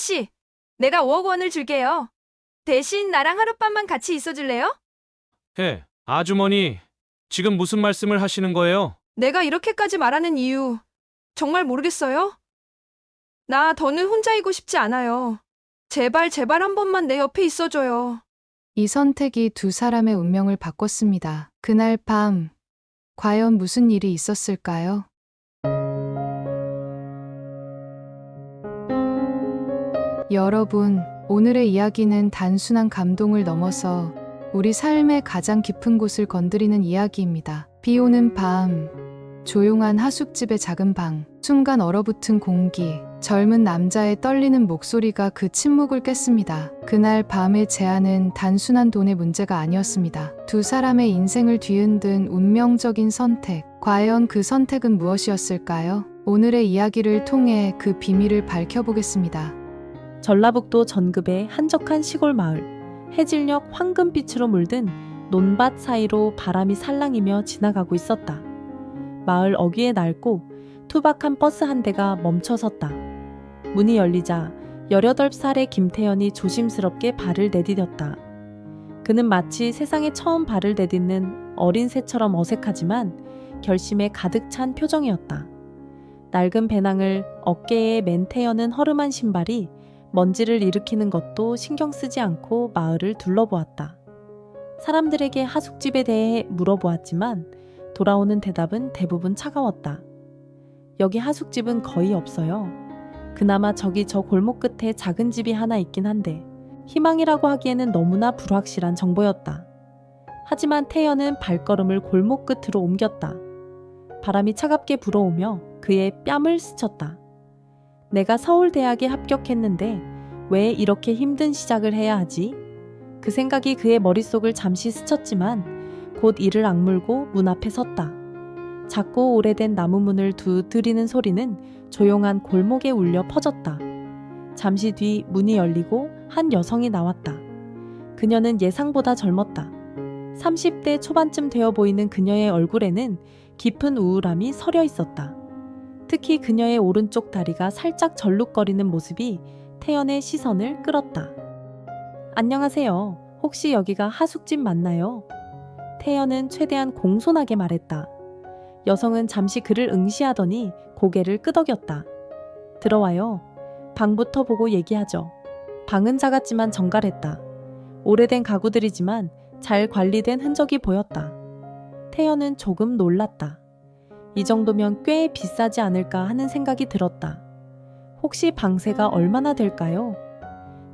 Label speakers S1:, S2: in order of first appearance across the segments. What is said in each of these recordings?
S1: 씨, 내가 5억 원을 줄게요. 대신 나랑 하룻밤만 같이 있어줄래요?
S2: 아주머니, 지금 무슨 말씀을 하시는 거예요?
S1: 내가 이렇게까지 말하는 이유 정말 모르겠어요? 나 더는 혼자이고 싶지 않아요. 제발 제발 한 번만 내 옆에 있어줘요.
S3: 이 선택이 두 사람의 운명을 바꿨습니다. 그날 밤, 과연 무슨 일이 있었을까요? 여러분, 오늘의 이야기는 단순한 감동을 넘어서 우리 삶의 가장 깊은 곳을 건드리는 이야기입니다. 비 오는 밤, 조용한 하숙집의 작은 방, 순간 얼어붙은 공기, 젊은 남자의 떨리는 목소리가 그 침묵을 깼습니다. 그날 밤의 제안은 단순한 돈의 문제가 아니었습니다. 두 사람의 인생을 뒤흔든 운명적인 선택. 과연 그 선택은 무엇이었을까요? 오늘의 이야기를 통해 그 비밀을 밝혀보겠습니다.
S4: 전라북도 전급의 한적한 시골 마을. 해질녘 황금빛으로 물든 논밭 사이로 바람이 살랑이며 지나가고 있었다. 마을 어귀에 낡고 투박한 버스 한 대가 멈춰섰다. 문이 열리자 18살의 김태연이 조심스럽게 발을 내디뎠다. 그는 마치 세상에 처음 발을 내딛는 어린 새처럼 어색하지만 결심에 가득 찬 표정이었다. 낡은 배낭을 어깨에 맨 태연은 허름한 신발이 먼지를 일으키는 것도 신경 쓰지 않고 마을을 둘러보았다. 사람들에게 하숙집에 대해 물어보았지만 돌아오는 대답은 대부분 차가웠다. 여기 하숙집은 거의 없어요. 그나마 저기 저 골목 끝에 작은 집이 하나 있긴 한데 희망이라고 하기에는 너무나 불확실한 정보였다. 하지만 태연은 발걸음을 골목 끝으로 옮겼다. 바람이 차갑게 불어오며 그의 뺨을 스쳤다. 내가 서울대학에 합격했는데 왜 이렇게 힘든 시작을 해야 하지? 그 생각이 그의 머릿속을 잠시 스쳤지만 곧 이를 악물고 문 앞에 섰다. 작고 오래된 나무 문을 두드리는 소리는 조용한 골목에 울려 퍼졌다. 잠시 뒤 문이 열리고 한 여성이 나왔다. 그녀는 예상보다 젊었다. 30대 초반쯤 되어 보이는 그녀의 얼굴에는 깊은 우울함이 서려 있었다. 특히 그녀의 오른쪽 다리가 살짝 절룩거리는 모습이 태연의 시선을 끌었다. 안녕하세요. 혹시 여기가 하숙집 맞나요? 태연은 최대한 공손하게 말했다. 여성은 잠시 그를 응시하더니 고개를 끄덕였다. 들어와요. 방부터 보고 얘기하죠. 방은 작았지만 정갈했다. 오래된 가구들이지만 잘 관리된 흔적이 보였다. 태연은 조금 놀랐다. 이 정도면 꽤 비싸지 않을까 하는 생각이 들었다. 혹시 방세가 얼마나 될까요?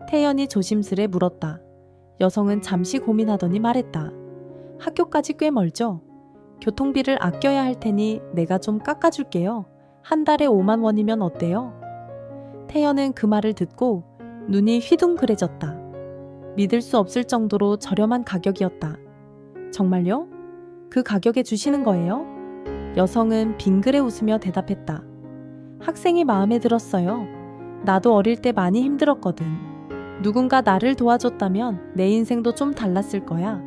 S4: 태연이 조심스레 물었다. 여성은 잠시 고민하더니 말했다. 학교까지 꽤 멀죠? 교통비를 아껴야 할 테니 내가 좀 깎아줄게요. 한 달에 5만 원이면 어때요? 태연은 그 말을 듣고 눈이 휘둥그레졌다. 믿을 수 없을 정도로 저렴한 가격이었다. 정말요? 그 가격에 주시는 거예요? 여성은 빙그레 웃으며 대답했다. 학생이 마음에 들었어요. 나도 어릴 때 많이 힘들었거든. 누군가 나를 도와줬다면 내 인생도 좀 달랐을 거야.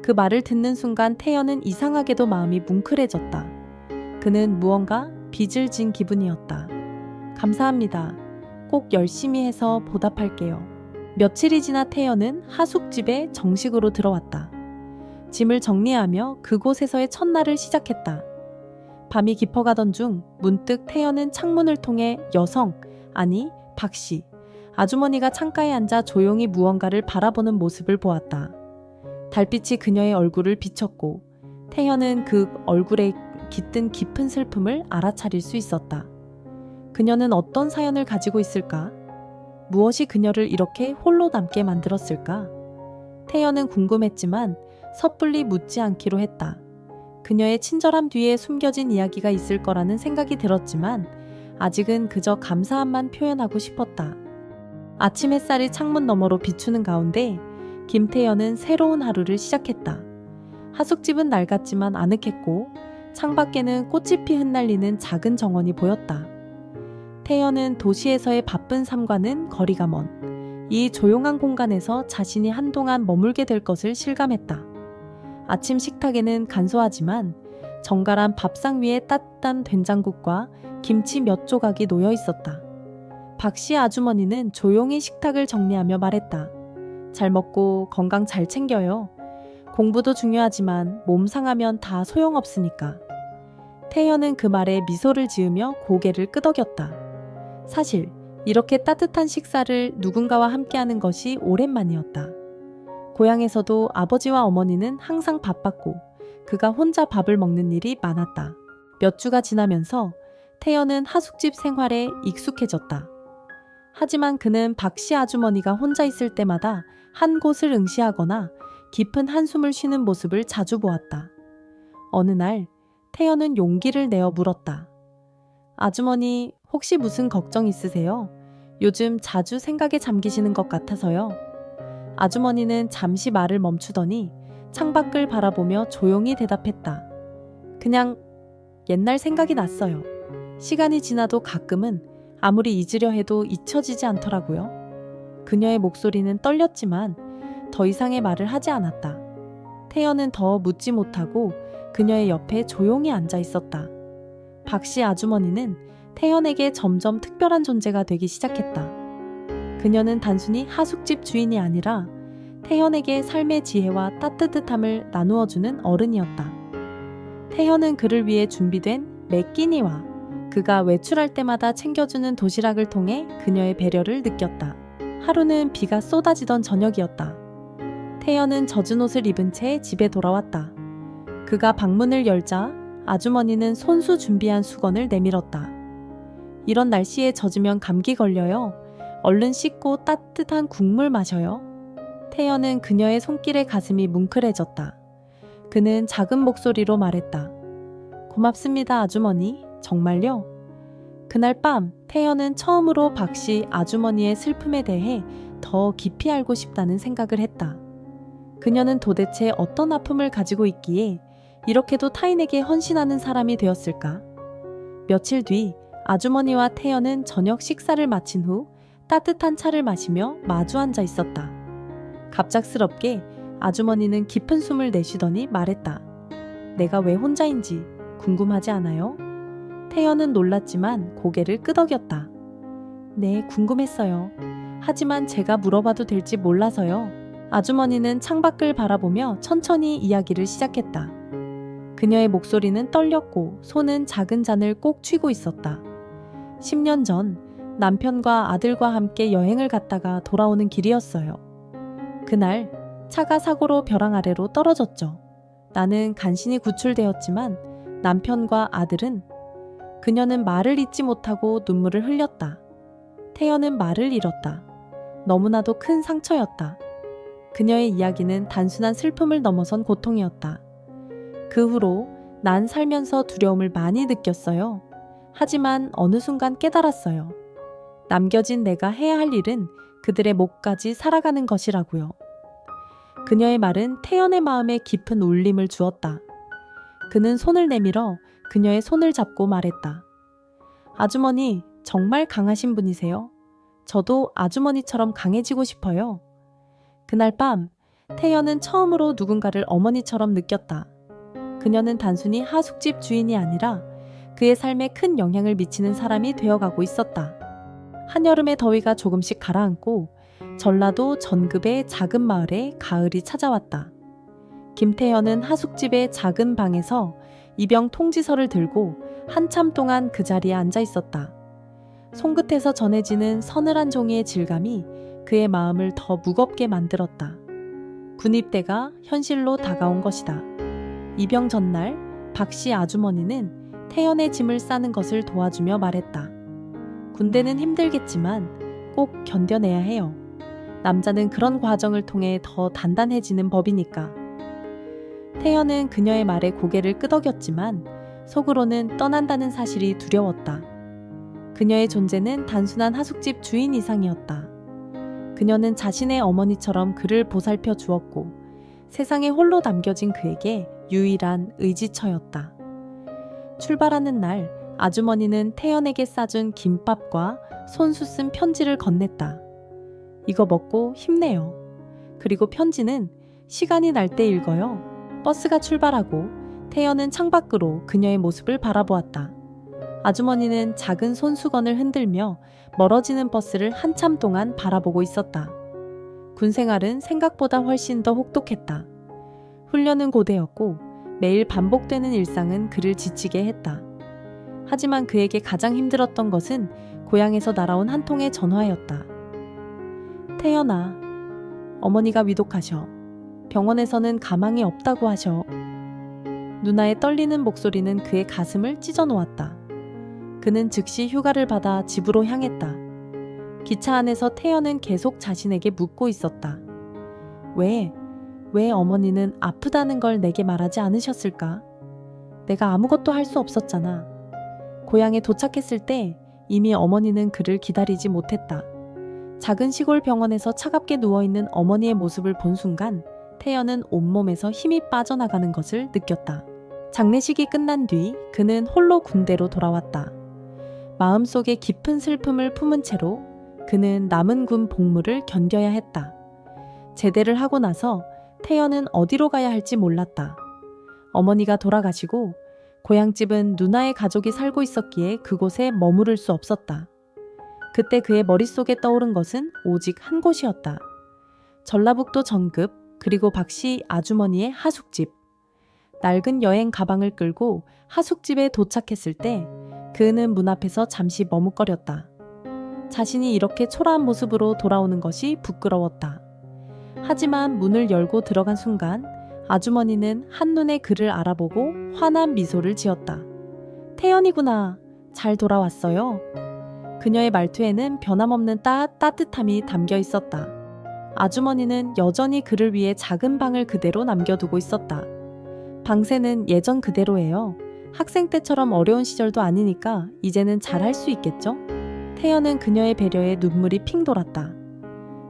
S4: 그 말을 듣는 순간 태연은 이상하게도 마음이 뭉클해졌다. 그는 무언가 빚을 진 기분이었다. 감사합니다. 꼭 열심히 해서 보답할게요. 며칠이 지나 태연은 하숙집에 정식으로 들어왔다. 짐을 정리하며 그곳에서의 첫날을 시작했다. 밤이 깊어가던 중 문득 태연은 창문을 통해 박씨, 아주머니가 창가에 앉아 조용히 무언가를 바라보는 모습을 보았다. 달빛이 그녀의 얼굴을 비췄고 태연은 그 얼굴에 깃든 깊은 슬픔을 알아차릴 수 있었다. 그녀는 어떤 사연을 가지고 있을까? 무엇이 그녀를 이렇게 홀로 남게 만들었을까? 태연은 궁금했지만 섣불리 묻지 않기로 했다. 그녀의 친절함 뒤에 숨겨진 이야기가 있을 거라는 생각이 들었지만 아직은 그저 감사함만 표현하고 싶었다. 아침 햇살이 창문 너머로 비추는 가운데 김태연은 새로운 하루를 시작했다. 하숙집은 낡았지만 아늑했고 창밖에는 꽃잎이 흩날리는 작은 정원이 보였다. 태연은 도시에서의 바쁜 삶과는 거리가 먼 이 조용한 공간에서 자신이 한동안 머물게 될 것을 실감했다. 아침 식탁에는 간소하지만 정갈한 밥상 위에 따뜻한 된장국과 김치 몇 조각이 놓여 있었다. 박씨 아주머니는 조용히 식탁을 정리하며 말했다. 잘 먹고 건강 잘 챙겨요. 공부도 중요하지만 몸 상하면 다 소용없으니까. 태연은 그 말에 미소를 지으며 고개를 끄덕였다. 사실 이렇게 따뜻한 식사를 누군가와 함께하는 것이 오랜만이었다. 고향에서도 아버지와 어머니는 항상 바빴고 그가 혼자 밥을 먹는 일이 많았다. 몇 주가 지나면서 태연은 하숙집 생활에 익숙해졌다. 하지만 그는 박씨 아주머니가 혼자 있을 때마다 한 곳을 응시하거나 깊은 한숨을 쉬는 모습을 자주 보았다. 어느 날 태연은 용기를 내어 물었다. 아주머니, 혹시 무슨 걱정 있으세요? 요즘 자주 생각에 잠기시는 것 같아서요. 아주머니는 잠시 말을 멈추더니 창밖을 바라보며 조용히 대답했다. 그냥 옛날 생각이 났어요. 시간이 지나도 가끔은 아무리 잊으려 해도 잊혀지지 않더라고요. 그녀의 목소리는 떨렸지만 더 이상의 말을 하지 않았다. 태연은 더 묻지 못하고 그녀의 옆에 조용히 앉아 있었다. 박씨 아주머니는 태연에게 점점 특별한 존재가 되기 시작했다. 그녀는 단순히 하숙집 주인이 아니라 태연에게 삶의 지혜와 따뜻함을 나누어주는 어른이었다. 태연은 그를 위해 준비된 매끼니와 그가 외출할 때마다 챙겨주는 도시락을 통해 그녀의 배려를 느꼈다. 하루는 비가 쏟아지던 저녁이었다. 태연은 젖은 옷을 입은 채 집에 돌아왔다. 그가 방문을 열자 아주머니는 손수 준비한 수건을 내밀었다. 이런 날씨에 젖으면 감기 걸려요. 얼른 씻고 따뜻한 국물 마셔요. 태연은 그녀의 손길에 가슴이 뭉클해졌다. 그는 작은 목소리로 말했다. 고맙습니다, 아주머니. 정말요? 그날 밤 태연은 처음으로 박씨 아주머니의 슬픔에 대해 더 깊이 알고 싶다는 생각을 했다. 그녀는 도대체 어떤 아픔을 가지고 있기에 이렇게도 타인에게 헌신하는 사람이 되었을까? 며칠 뒤 아주머니와 태연은 저녁 식사를 마친 후 따뜻한 차를 마시며 마주 앉아 있었다. 갑작스럽게 아주머니는 깊은 숨을 내쉬더니 말했다. 내가 왜 혼자인지 궁금하지 않아요? 태연은 놀랐지만 고개를 끄덕였다. 네, 궁금했어요. 하지만 제가 물어봐도 될지 몰라서요. 아주머니는 창밖을 바라보며 천천히 이야기를 시작했다. 그녀의 목소리는 떨렸고 손은 작은 잔을 꼭 쥐고 있었다. 10년 전 남편과 아들과 함께 여행을 갔다가 돌아오는 길이었어요. 그날 차가 사고로 벼랑 아래로 떨어졌죠. 나는 간신히 구출되었지만 남편과 아들은 그녀는 말을 잇지 못하고 눈물을 흘렸다. 태연은 말을 잃었다. 너무나도 큰 상처였다. 그녀의 이야기는 단순한 슬픔을 넘어선 고통이었다. 그 후로 난 살면서 두려움을 많이 느꼈어요. 하지만 어느 순간 깨달았어요. 남겨진 내가 해야 할 일은 그들의 목까지 살아가는 것이라고요. 그녀의 말은 태연의 마음에 깊은 울림을 주었다. 그는 손을 내밀어 그녀의 손을 잡고 말했다. 아주머니, 정말 강하신 분이세요. 저도 아주머니처럼 강해지고 싶어요. 그날 밤 태연은 처음으로 누군가를 어머니처럼 느꼈다. 그녀는 단순히 하숙집 주인이 아니라 그의 삶에 큰 영향을 미치는 사람이 되어가고 있었다. 한여름의 더위가 조금씩 가라앉고 전라도 전급의 작은 마을에 가을이 찾아왔다. 김태연은 하숙집의 작은 방에서 입영 통지서를 들고 한참 동안 그 자리에 앉아 있었다. 손끝에서 전해지는 서늘한 종이의 질감이 그의 마음을 더 무겁게 만들었다. 군입대가 현실로 다가온 것이다. 입영 전날 박씨 아주머니는 태연의 짐을 싸는 것을 도와주며 말했다. 군대는 힘들겠지만 꼭 견뎌내야 해요. 남자는 그런 과정을 통해 더 단단해지는 법이니까. 태연은 그녀의 말에 고개를 끄덕였지만 속으로는 떠난다는 사실이 두려웠다. 그녀의 존재는 단순한 하숙집 주인 이상이었다. 그녀는 자신의 어머니처럼 그를 보살펴 주었고 세상에 홀로 남겨진 그에게 유일한 의지처였다. 출발하는 날 아주머니는 태연에게 싸준 김밥과 손수 쓴 편지를 건넸다. 이거 먹고 힘내요. 그리고 편지는 시간이 날 때 읽어요. 버스가 출발하고 태연은 창밖으로 그녀의 모습을 바라보았다. 아주머니는 작은 손수건을 흔들며 멀어지는 버스를 한참 동안 바라보고 있었다. 군 생활은 생각보다 훨씬 더 혹독했다. 훈련은 고되었고 매일 반복되는 일상은 그를 지치게 했다. 하지만 그에게 가장 힘들었던 것은 고향에서 날아온 한 통의 전화였다. 태연아, 어머니가 위독하셔. 병원에서는 가망이 없다고 하셔. 누나의 떨리는 목소리는 그의 가슴을 찢어 놓았다. 그는 즉시 휴가를 받아 집으로 향했다. 기차 안에서 태연은 계속 자신에게 묻고 있었다. 왜 어머니는 아프다는 걸 내게 말하지 않으셨을까? 내가 아무것도 할 수 없었잖아. 고향에 도착했을 때 이미 어머니는 그를 기다리지 못했다. 작은 시골 병원에서 차갑게 누워있는 어머니의 모습을 본 순간 태연은 온몸에서 힘이 빠져나가는 것을 느꼈다. 장례식이 끝난 뒤 그는 홀로 군대로 돌아왔다. 마음속에 깊은 슬픔을 품은 채로 그는 남은 군 복무를 견뎌야 했다. 제대를 하고 나서 태연은 어디로 가야 할지 몰랐다. 어머니가 돌아가시고 고향집은 누나의 가족이 살고 있었기에 그곳에 머무를 수 없었다. 그때 그의 머릿속에 떠오른 것은 오직 한 곳이었다. 전라북도 정급 그리고 박씨 아주머니의 하숙집. 낡은 여행 가방을 끌고 하숙집에 도착했을 때 그는 문 앞에서 잠시 머뭇거렸다. 자신이 이렇게 초라한 모습으로 돌아오는 것이 부끄러웠다. 하지만 문을 열고 들어간 순간 아주머니는 한눈에 그를 알아보고 환한 미소를 지었다. 태연이구나. 잘 돌아왔어요. 그녀의 말투에는 변함없는 따뜻함이 담겨 있었다. 아주머니는 여전히 그를 위해 작은 방을 그대로 남겨두고 있었다. 방세는 예전 그대로예요. 학생 때처럼 어려운 시절도 아니니까 이제는 잘할 수 있겠죠? 태연은 그녀의 배려에 눈물이 핑 돌았다.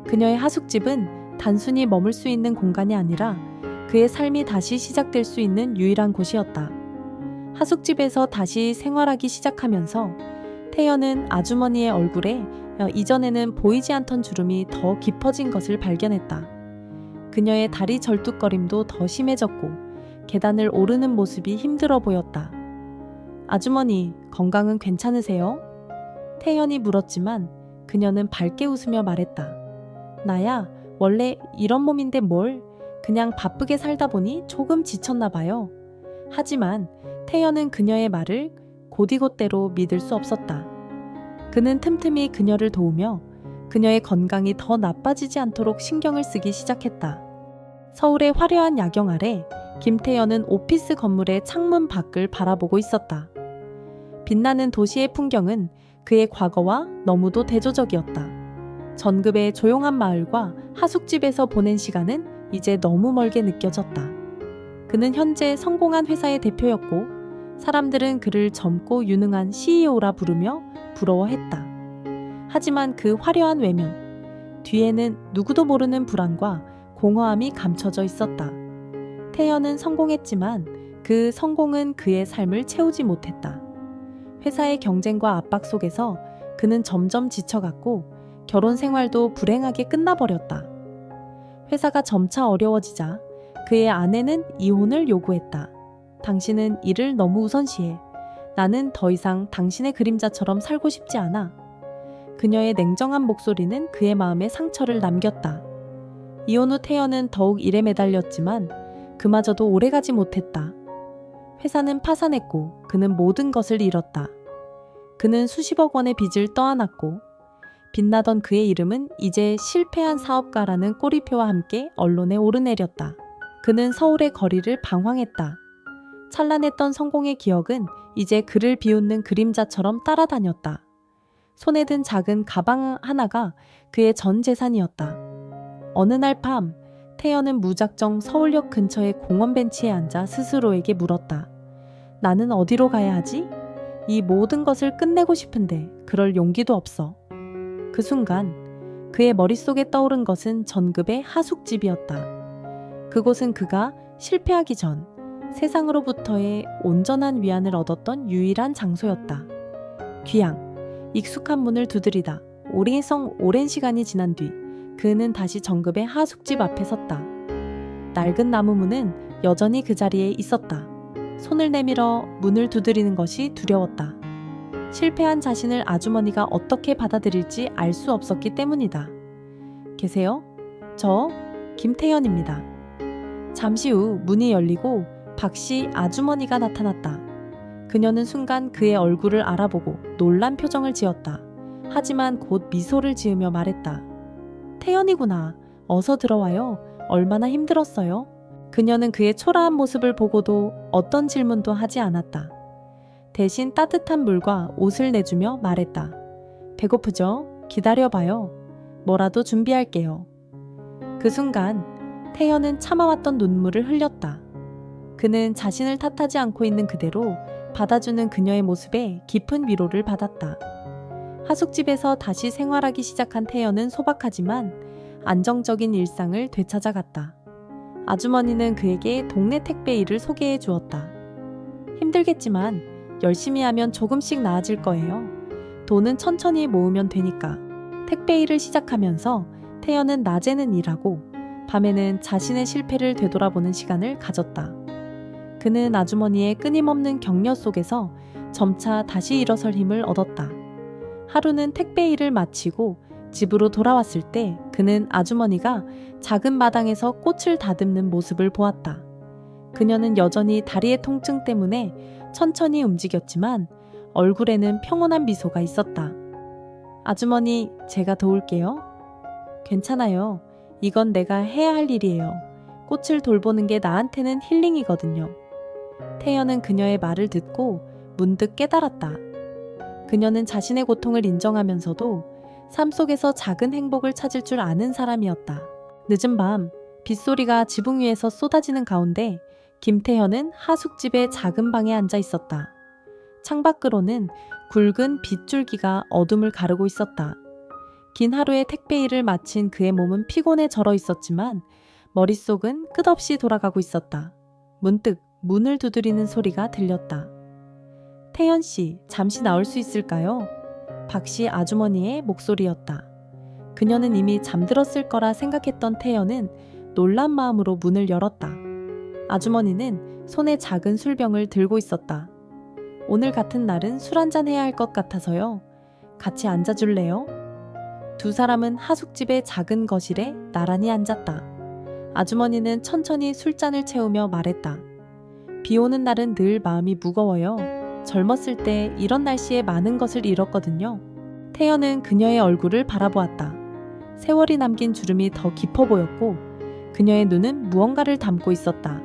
S4: 그녀의 하숙집은 단순히 머물 수 있는 공간이 아니라 그의 삶이 다시 시작될 수 있는 유일한 곳이었다. 하숙집에서 다시 생활하기 시작하면서 태연은 아주머니의 얼굴에 이전에는 보이지 않던 주름이 더 깊어진 것을 발견했다. 그녀의 다리 절뚝거림도 더 심해졌고 계단을 오르는 모습이 힘들어 보였다. 아주머니, 건강은 괜찮으세요? 태연이 물었지만 그녀는 밝게 웃으며 말했다. 나야, 원래 이런 몸인데 뭘, 그냥 바쁘게 살다 보니 조금 지쳤나 봐요. 하지만 태연은 그녀의 말을 곧이곧대로 믿을 수 없었다. 그는 틈틈이 그녀를 도우며 그녀의 건강이 더 나빠지지 않도록 신경을 쓰기 시작했다. 서울의 화려한 야경 아래 김태연은 오피스 건물의 창문 밖을 바라보고 있었다. 빛나는 도시의 풍경은 그의 과거와 너무도 대조적이었다. 전급의 조용한 마을과 하숙집에서 보낸 시간은 이제 너무 멀게 느껴졌다. 그는 현재 성공한 회사의 대표였고 사람들은 그를 젊고 유능한 CEO라 부르며 부러워했다. 하지만 그 화려한 외면 뒤에는 누구도 모르는 불안과 공허함이 감춰져 있었다. 태연은 성공했지만 그 성공은 그의 삶을 채우지 못했다. 회사의 경쟁과 압박 속에서 그는 점점 지쳐갔고 결혼 생활도 불행하게 끝나버렸다. 회사가 점차 어려워지자 그의 아내는 이혼을 요구했다. 당신은 일을 너무 우선시해. 나는 더 이상 당신의 그림자처럼 살고 싶지 않아. 그녀의 냉정한 목소리는 그의 마음에 상처를 남겼다. 이혼 후 태연은 더욱 일에 매달렸지만 그마저도 오래가지 못했다. 회사는 파산했고 그는 모든 것을 잃었다. 그는 수십억 원의 빚을 떠안았고 빛나던 그의 이름은 이제 실패한 사업가라는 꼬리표와 함께 언론에 오르내렸다. 그는 서울의 거리를 방황했다. 찬란했던 성공의 기억은 이제 그를 비웃는 그림자처럼 따라다녔다. 손에 든 작은 가방 하나가 그의 전 재산이었다. 어느 날 밤 태연은 무작정 서울역 근처의 공원 벤치에 앉아 스스로에게 물었다. 나는 어디로 가야 하지? 이 모든 것을 끝내고 싶은데 그럴 용기도 없어. 그 순간 그의 머릿속에 떠오른 것은 전급의 하숙집이었다. 그곳은 그가 실패하기 전 세상으로부터의 온전한 위안을 얻었던 유일한 장소였다. 귀향, 익숙한 문을 두드리다 오랜 시간이 지난 뒤 그는 다시 정급의 하숙집 앞에 섰다. 낡은 나무 문은 여전히 그 자리에 있었다. 손을 내밀어 문을 두드리는 것이 두려웠다. 실패한 자신을 아주머니가 어떻게 받아들일지 알 수 없었기 때문이다. 계세요? 저 김태현입니다. 잠시 후 문이 열리고 박씨 아주머니가 나타났다. 그녀는 순간 그의 얼굴을 알아보고 놀란 표정을 지었다. 하지만 곧 미소를 지으며 말했다. 태연이구나. 어서 들어와요. 얼마나 힘들었어요? 그녀는 그의 초라한 모습을 보고도 어떤 질문도 하지 않았다. 대신 따뜻한 물과 옷을 내주며 말했다. 배고프죠? 기다려봐요. 뭐라도 준비할게요. 그 순간 태연은 참아왔던 눈물을 흘렸다. 그는 자신을 탓하지 않고 있는 그대로 받아주는 그녀의 모습에 깊은 위로를 받았다. 하숙집에서 다시 생활하기 시작한 태연은 소박하지만 안정적인 일상을 되찾아갔다. 아주머니는 그에게 동네 택배 일을 소개해 주었다. 힘들겠지만 열심히 하면 조금씩 나아질 거예요. 돈은 천천히 모으면 되니까. 택배 일을 시작하면서 태연은 낮에는 일하고 밤에는 자신의 실패를 되돌아보는 시간을 가졌다. 그는 아주머니의 끊임없는 격려 속에서 점차 다시 일어설 힘을 얻었다. 하루는 택배 일을 마치고 집으로 돌아왔을 때 그는 아주머니가 작은 마당에서 꽃을 다듬는 모습을 보았다. 그녀는 여전히 다리의 통증 때문에 천천히 움직였지만 얼굴에는 평온한 미소가 있었다. 아주머니, 제가 도울게요. 괜찮아요. 이건 내가 해야 할 일이에요. 꽃을 돌보는 게 나한테는 힐링이거든요. 태연은 그녀의 말을 듣고 문득 깨달았다. 그녀는 자신의 고통을 인정하면서도 삶 속에서 작은 행복을 찾을 줄 아는 사람이었다. 늦은 밤, 빗소리가 지붕 위에서 쏟아지는 가운데 김태현은 하숙집의 작은 방에 앉아 있었다. 창밖으로는 굵은 빗줄기가 어둠을 가르고 있었다. 긴 하루의 택배 일을 마친 그의 몸은 피곤에 절어 있었지만 머릿속은 끝없이 돌아가고 있었다. 문득 문을 두드리는 소리가 들렸다. 태연 씨, 잠시 나올 수 있을까요? 박씨 아주머니의 목소리였다. 그녀는 이미 잠들었을 거라 생각했던 태연은 놀란 마음으로 문을 열었다. 아주머니는 손에 작은 술병을 들고 있었다. 오늘 같은 날은 술 한잔 해야 할 것 같아서요. 같이 앉아줄래요? 두 사람은 하숙집의 작은 거실에 나란히 앉았다. 아주머니는 천천히 술잔을 채우며 말했다. 비 오는 날은 늘 마음이 무거워요. 젊었을 때 이런 날씨에 많은 것을 잃었거든요. 태연은 그녀의 얼굴을 바라보았다. 세월이 남긴 주름이 더 깊어 보였고 그녀의 눈은 무언가를 담고 있었다.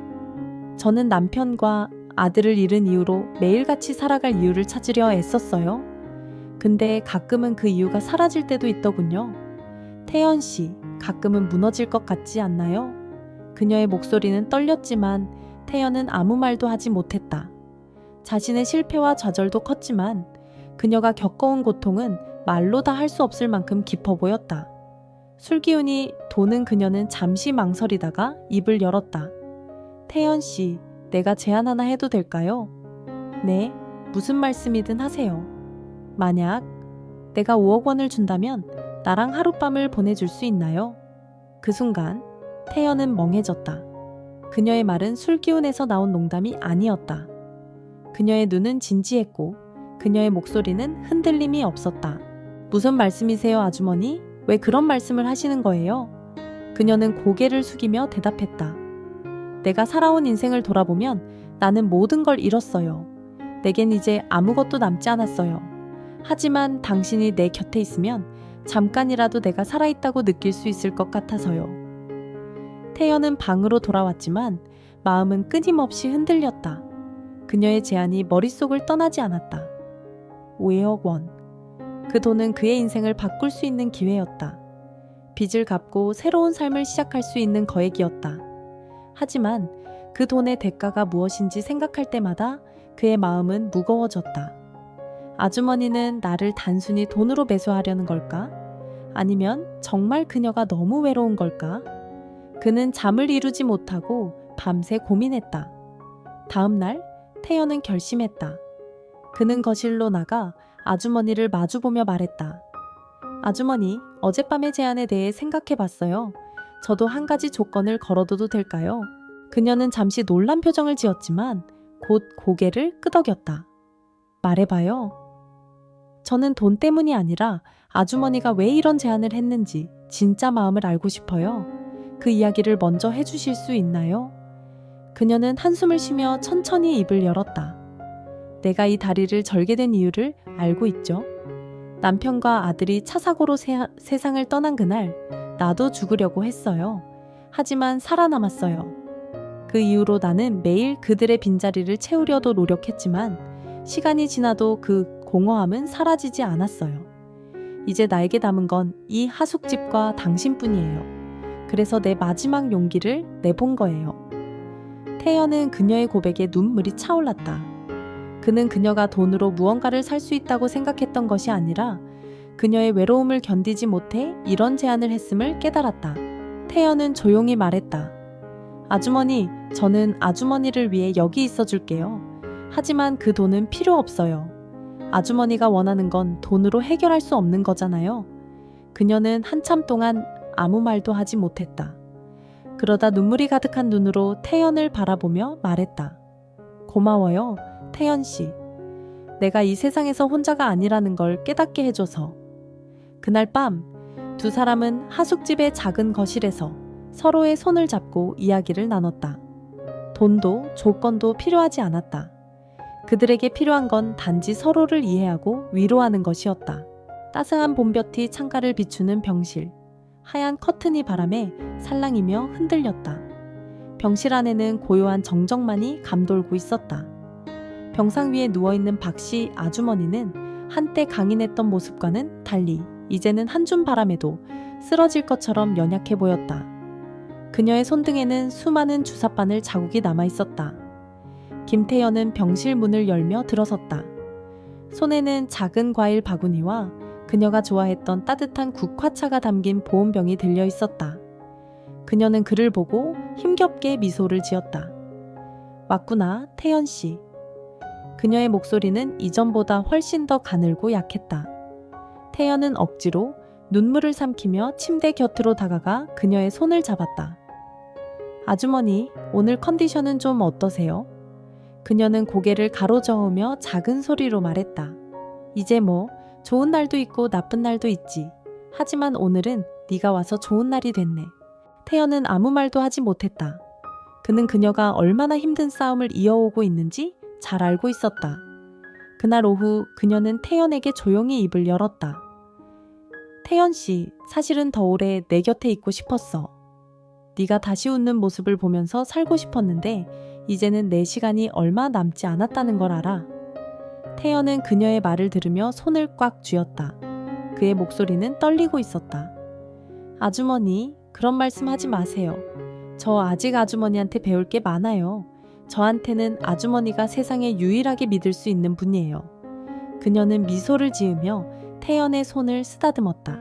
S4: 저는 남편과 아들을 잃은 이후로 매일같이 살아갈 이유를 찾으려 애썼어요. 근데 가끔은 그 이유가 사라질 때도 있더군요. 태연 씨, 가끔은 무너질 것 같지 않나요? 그녀의 목소리는 떨렸지만 태연은 아무 말도 하지 못했다. 자신의 실패와 좌절도 컸지만 그녀가 겪어온 고통은 말로 다 할 수 없을 만큼 깊어 보였다. 술 기운이 도는 그녀는 잠시 망설이다가 입을 열었다. 태연 씨, 내가 제안 하나 해도 될까요? 네, 무슨 말씀이든 하세요. 만약 내가 5억 원을 준다면 나랑 하룻밤을 보내줄 수 있나요? 그 순간 태연은 멍해졌다. 그녀의 말은 술 기운에서 나온 농담이 아니었다. 그녀의 눈은 진지했고 그녀의 목소리는 흔들림이 없었다. 무슨 말씀이세요, 아주머니? 왜 그런 말씀을 하시는 거예요? 그녀는 고개를 숙이며 대답했다. 내가 살아온 인생을 돌아보면 나는 모든 걸 잃었어요. 내겐 이제 아무것도 남지 않았어요. 하지만 당신이 내 곁에 있으면 잠깐이라도 내가 살아있다고 느낄 수 있을 것 같아서요. 태연은 방으로 돌아왔지만 마음은 끊임없이 흔들렸다. 그녀의 제안이 머릿속을 떠나지 않았다. 5억 원. 그 돈은 그의 인생을 바꿀 수 있는 기회였다. 빚을 갚고 새로운 삶을 시작할 수 있는 거액이었다. 하지만 그 돈의 대가가 무엇인지 생각할 때마다 그의 마음은 무거워졌다. 아주머니는 나를 단순히 돈으로 매수하려는 걸까? 아니면 정말 그녀가 너무 외로운 걸까? 그는 잠을 이루지 못하고 밤새 고민했다. 다음 날 태연은 결심했다. 그는 거실로 나가 아주머니를 마주보며 말했다. 아주머니, 어젯밤의 제안에 대해 생각해봤어요. 저도 한 가지 조건을 걸어둬도 될까요? 그녀는 잠시 놀란 표정을 지었지만 곧 고개를 끄덕였다. 말해봐요. 저는 돈 때문이 아니라 아주머니가 왜 이런 제안을 했는지 진짜 마음을 알고 싶어요. 그 이야기를 먼저 해주실 수 있나요? 그녀는 한숨을 쉬며 천천히 입을 열었다. 내가 이 다리를 절게 된 이유를 알고 있죠. 남편과 아들이 차 사고로 세상을 떠난 그날 나도 죽으려고 했어요. 하지만 살아남았어요. 그 이후로 나는 매일 그들의 빈자리를 채우려도 노력했지만 시간이 지나도 그 공허함은 사라지지 않았어요. 이제 나에게 남은 건 이 하숙집과 당신뿐이에요. 그래서 내 마지막 용기를 내본 거예요. 태연은 그녀의 고백에 눈물이 차올랐다. 그는 그녀가 돈으로 무언가를 살 수 있다고 생각했던 것이 아니라 그녀의 외로움을 견디지 못해 이런 제안을 했음을 깨달았다. 태연은 조용히 말했다. 아주머니, 저는 아주머니를 위해 여기 있어 줄게요. 하지만 그 돈은 필요 없어요. 아주머니가 원하는 건 돈으로 해결할 수 없는 거잖아요. 그녀는 한참 동안 아무 말도 하지 못했다. 그러다 눈물이 가득한 눈으로 태연을 바라보며 말했다. 고마워요, 태연 씨. 내가 이 세상에서 혼자가 아니라는 걸 깨닫게 해줘서. 그날 밤, 두 사람은 하숙집의 작은 거실에서 서로의 손을 잡고 이야기를 나눴다. 돈도 조건도 필요하지 않았다. 그들에게 필요한 건 단지 서로를 이해하고 위로하는 것이었다. 따스한 봄볕이 창가를 비추는 병실. 하얀 커튼이 바람에 살랑이며 흔들렸다. 병실 안에는 고요한 정적만이 감돌고 있었다. 병상 위에 누워있는 박씨 아주머니는 한때 강인했던 모습과는 달리 이제는 한줌 바람에도 쓰러질 것처럼 연약해 보였다. 그녀의 손등에는 수많은 주사바늘 자국이 남아있었다. 김태연은 병실 문을 열며 들어섰다. 손에는 작은 과일 바구니와 그녀가 좋아했던 따뜻한 국화차가 담긴 보온병이 들려 있었다. 그녀는 그를 보고 힘겹게 미소를 지었다. 왔구나, 태연 씨. 그녀의 목소리는 이전보다 훨씬 더 가늘고 약했다. 태연은 억지로 눈물을 삼키며 침대 곁으로 다가가 그녀의 손을 잡았다. 아주머니, 오늘 컨디션은 좀 어떠세요? 그녀는 고개를 가로저으며 작은 소리로 말했다. 이제 뭐 좋은 날도 있고 나쁜 날도 있지. 하지만 오늘은 네가 와서 좋은 날이 됐네. 태연은 아무 말도 하지 못했다. 그는 그녀가 얼마나 힘든 싸움을 이어오고 있는지 잘 알고 있었다. 그날 오후 그녀는 태연에게 조용히 입을 열었다. 태연 씨, 사실은 더 오래 내 곁에 있고 싶었어. 네가 다시 웃는 모습을 보면서 살고 싶었는데 이제는 내 시간이 얼마 남지 않았다는 걸 알아. 태연은 그녀의 말을 들으며 손을 꽉 쥐었다. 그의 목소리는 떨리고 있었다. 아주머니, 그런 말씀 하지 마세요. 저 아직 아주머니한테 배울 게 많아요. 저한테는 아주머니가 세상에 유일하게 믿을 수 있는 분이에요. 그녀는 미소를 지으며 태연의 손을 쓰다듬었다.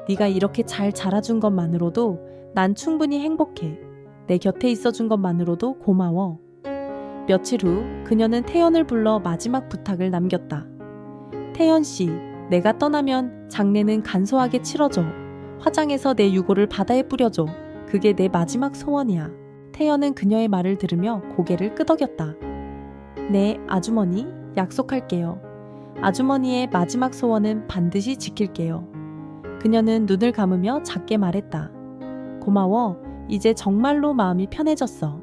S4: 네가 이렇게 잘 자라준 것만으로도 난 충분히 행복해. 내 곁에 있어준 것만으로도 고마워. 며칠 후 그녀는 태연을 불러 마지막 부탁을 남겼다. 태연 씨, 내가 떠나면 장례는 간소하게 치러줘. 화장해서 내 유골을 바다에 뿌려줘. 그게 내 마지막 소원이야. 태연은 그녀의 말을 들으며 고개를 끄덕였다. 네, 아주머니, 약속할게요. 아주머니의 마지막 소원은 반드시 지킬게요. 그녀는 눈을 감으며 작게 말했다. 고마워. 이제 정말로 마음이 편해졌어.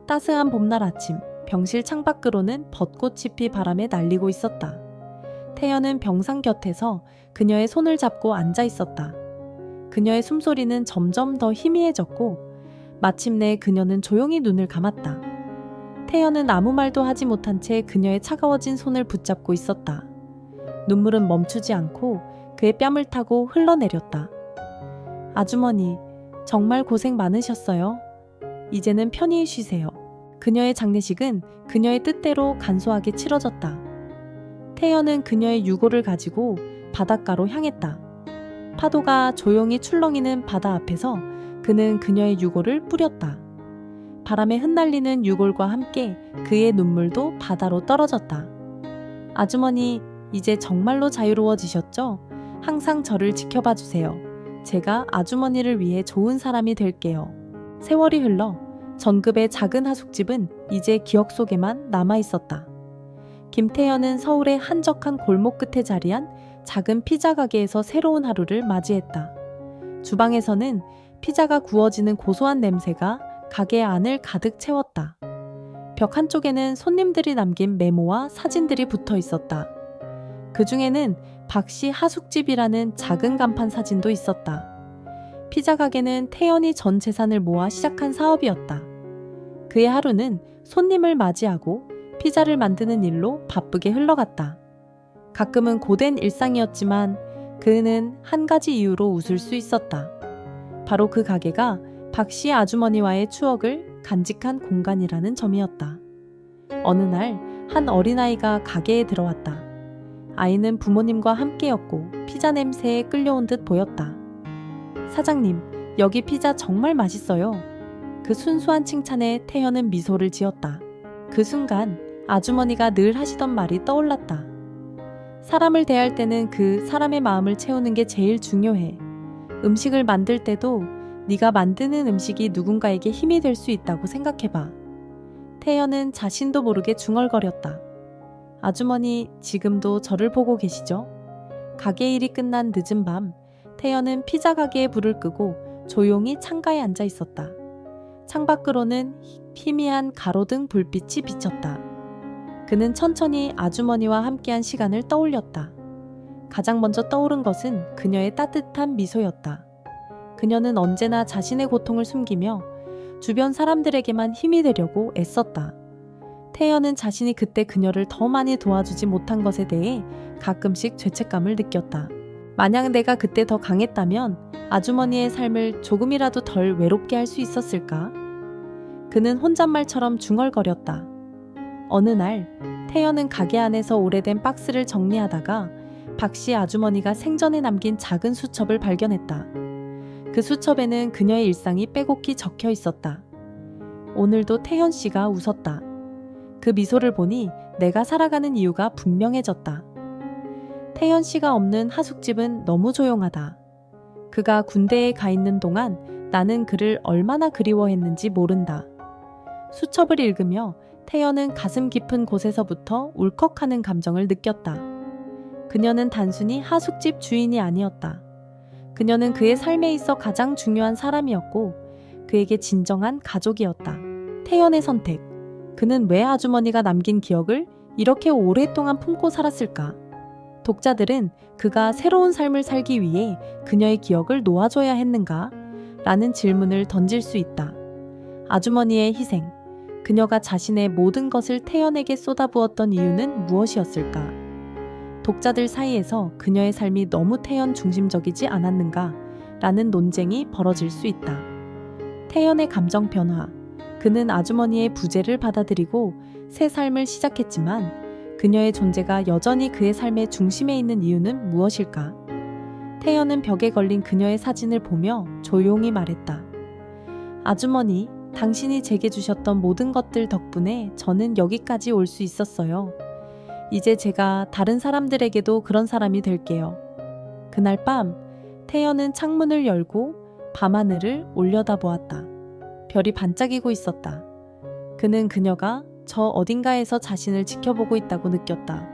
S4: 따스한 봄날 아침, 병실 창밖으로는 벚꽃잎이 바람에 날리고 있었다. 태연은 병상 곁에서 그녀의 손을 잡고 앉아 있었다. 그녀의 숨소리는 점점 더 희미해졌고 마침내 그녀는 조용히 눈을 감았다. 태연은 아무 말도 하지 못한 채 그녀의 차가워진 손을 붙잡고 있었다. 눈물은 멈추지 않고 그의 뺨을 타고 흘러내렸다. 아주머니, 정말 고생 많으셨어요. 이제는 편히 쉬세요. 그녀의 장례식은 그녀의 뜻대로 간소하게 치러졌다. 태연은 그녀의 유골을 가지고 바닷가로 향했다. 파도가 조용히 출렁이는 바다 앞에서 그는 그녀의 유골을 뿌렸다. 바람에 흩날리는 유골과 함께 그의 눈물도 바다로 떨어졌다. 아주머니, 이제 정말로 자유로워지셨죠? 항상 저를 지켜봐 주세요. 제가 아주머니를 위해 좋은 사람이 될게요. 세월이 흘러 전급의 작은 하숙집은 이제 기억 속에만 남아 있었다. 김태현은 서울의 한적한 골목 끝에 자리한 작은 피자 가게에서 새로운 하루를 맞이했다. 주방에서는 피자가 구워지는 고소한 냄새가 가게 안을 가득 채웠다. 벽 한쪽에는 손님들이 남긴 메모와 사진들이 붙어 있었다. 그 중에는 박씨 하숙집이라는 작은 간판 사진도 있었다. 피자 가게는 태연이 전 재산을 모아 시작한 사업이었다. 그의 하루는 손님을 맞이하고 피자를 만드는 일로 바쁘게 흘러갔다. 가끔은 고된 일상이었지만 그는 한 가지 이유로 웃을 수 있었다. 바로 그 가게가 박씨 아주머니와의 추억을 간직한 공간이라는 점이었다. 어느 날 한 어린아이가 가게에 들어왔다. 아이는 부모님과 함께였고 피자 냄새에 끌려온 듯 보였다. 사장님, 여기 피자 정말 맛있어요. 그 순수한 칭찬에 태연은 미소를 지었다. 그 순간 아주머니가 늘 하시던 말이 떠올랐다. 사람을 대할 때는 그 사람의 마음을 채우는 게 제일 중요해. 음식을 만들 때도 네가 만드는 음식이 누군가에게 힘이 될 수 있다고 생각해봐. 태연은 자신도 모르게 중얼거렸다. 아주머니, 지금도 저를 보고 계시죠? 가게 일이 끝난 늦은 밤, 태연은 피자 가게에 불을 끄고 조용히 창가에 앉아 있었다. 창밖으로는 희미한 가로등 불빛이 비쳤다. 그는 천천히 아주머니와 함께한 시간을 떠올렸다. 가장 먼저 떠오른 것은 그녀의 따뜻한 미소였다. 그녀는 언제나 자신의 고통을 숨기며 주변 사람들에게만 힘이 되려고 애썼다. 태연은 자신이 그때 그녀를 더 많이 도와주지 못한 것에 대해 가끔씩 죄책감을 느꼈다. 만약 내가 그때 더 강했다면 아주머니의 삶을 조금이라도 덜 외롭게 할 수 있었을까? 그는 혼잣말처럼 중얼거렸다. 어느 날 태연은 가게 안에서 오래된 박스를 정리하다가 박씨 아주머니가 생전에 남긴 작은 수첩을 발견했다. 그 수첩에는 그녀의 일상이 빼곡히 적혀 있었다. 오늘도 태연 씨가 웃었다. 그 미소를 보니 내가 살아가는 이유가 분명해졌다. 태연 씨가 없는 하숙집은 너무 조용하다. 그가 군대에 가 있는 동안 나는 그를 얼마나 그리워했는지 모른다. 수첩을 읽으며 태연은 가슴 깊은 곳에서부터 울컥하는 감정을 느꼈다. 그녀는 단순히 하숙집 주인이 아니었다. 그녀는 그의 삶에 있어 가장 중요한 사람이었고 그에게 진정한 가족이었다. 태연의 선택. 그는 왜 아주머니가 남긴 기억을 이렇게 오랫동안 품고 살았을까? 독자들은 그가 새로운 삶을 살기 위해 그녀의 기억을 놓아줘야 했는가? 라는 질문을 던질 수 있다. 아주머니의 희생. 그녀가 자신의 모든 것을 태연에게 쏟아부었던 이유는 무엇이었을까? 독자들 사이에서 그녀의 삶이 너무 태연 중심적이지 않았는가? 라는 논쟁이 벌어질 수 있다. 태연의 감정 변화. 그는 아주머니의 부재를 받아들이고 새 삶을 시작했지만 그녀의 존재가 여전히 그의 삶의 중심에 있는 이유는 무엇일까? 태연은 벽에 걸린 그녀의 사진을 보며 조용히 말했다. 아주머니, 당신이 제게 주셨던 모든 것들 덕분에 저는 여기까지 올 수 있었어요. 이제 제가 다른 사람들에게도 그런 사람이 될게요. 그날 밤, 태연은 창문을 열고 밤하늘을 올려다보았다. 별이 반짝이고 있었다. 그는 그녀가 저 어딘가에서 자신을 지켜보고 있다고 느꼈다.